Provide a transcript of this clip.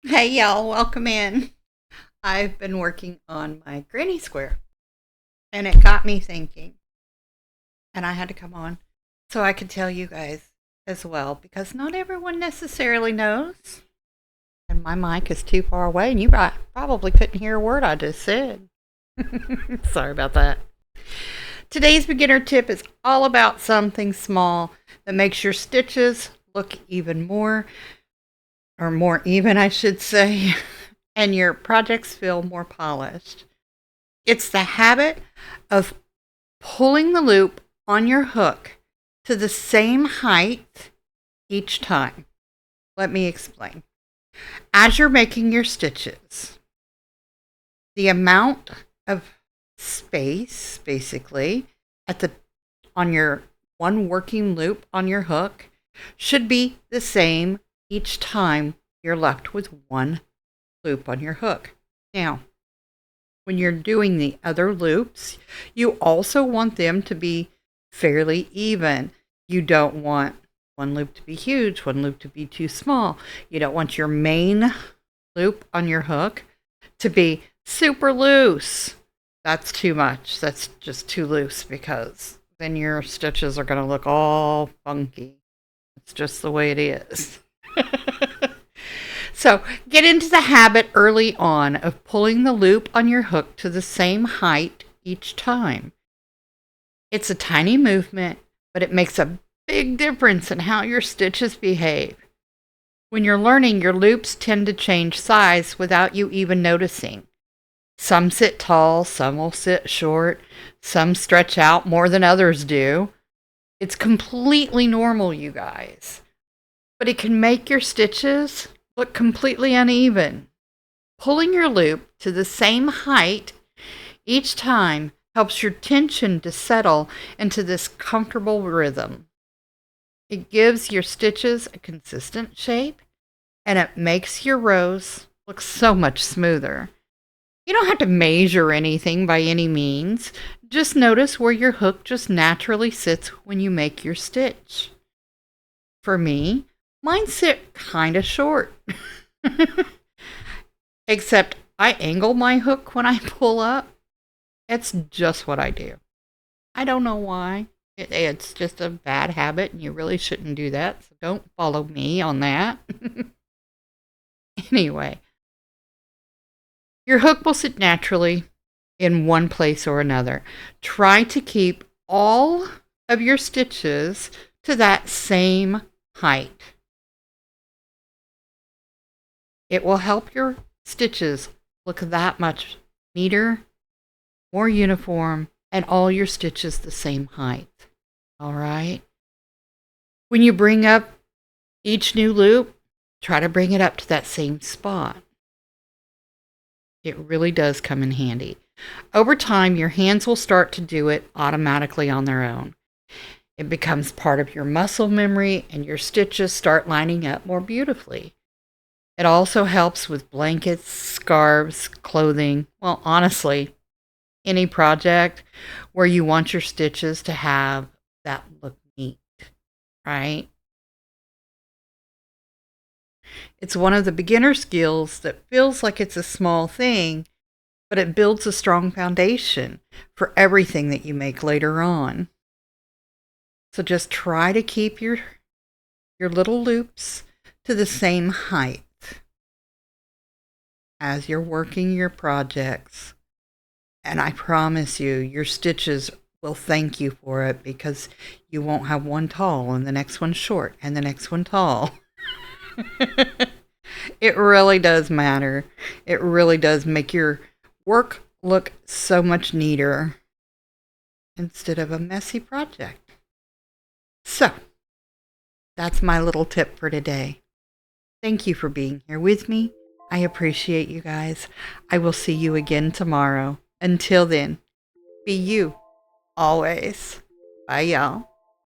Hey y'all, welcome in. I've been working on my granny square and it got me thinking, and I had to come on so I could tell you guys as well because not everyone necessarily knows. And my mic is too far away and you probably couldn't hear a word I just said. Sorry about that. Today's beginner tip is all about something small that makes your stitches look even more, or more even, I should say, and your projects feel more polished. It's the habit of pulling the loop on your hook to the same height each time. Let me explain. As you're making your stitches, the amount of space basically at the on your one working loop on your hook should be the same each time you're left with one loop on your hook. Now, when you're doing the other loops, you also want them to be fairly even. You don't want one loop to be huge, one loop to be too small. You don't want your main loop on your hook to be super loose. That's too much. That's just too loose because then your stitches are going to look all funky. It's just the way it is. So get into the habit early on of pulling the loop on your hook to the same height each time. It's a tiny movement, but it makes a big difference in how your stitches behave. When you're learning, your loops tend to change size without you even noticing. Some sit tall, some will sit short, some stretch out more than others do. It's completely normal, you guys. But it can make your stitches look completely uneven. Pulling your loop to the same height each time helps your tension to settle into this comfortable rhythm. It gives your stitches a consistent shape and it makes your rows look so much smoother. You don't have to measure anything by any means. Just notice where your hook just naturally sits when you make your stitch. For me, mine sit kind of short. Except I angle my hook when I pull up. It's just what I do. I don't know why. It's just a bad habit and you really shouldn't do that. So don't follow me on that. Anyway, your hook will sit naturally in one place or another. Try to keep all of your stitches to that same height. It will help your stitches look that much neater, more uniform, and all your stitches the same height. All right? When you bring up each new loop, try to bring it up to that same spot. It really does come in handy. Over time, your hands will start to do it automatically on their own. It becomes part of your muscle memory, and your stitches start lining up more beautifully. It also helps with blankets, scarves, clothing. Well, honestly, any project where you want your stitches to have that look neat, right? It's one of the beginner skills that feels like it's a small thing, but it builds a strong foundation for everything that you make later on. So just try to keep your little loops to the same height as you're working your projects. And I promise you, your stitches will thank you for it because you won't have one tall and the next one short and the next one tall. It really does matter. It really does make your work look so much neater instead of a messy project. So, that's my little tip for today. Thank you for being here with me. I appreciate you guys. I will see you again tomorrow. Until then, be you always. Bye, y'all.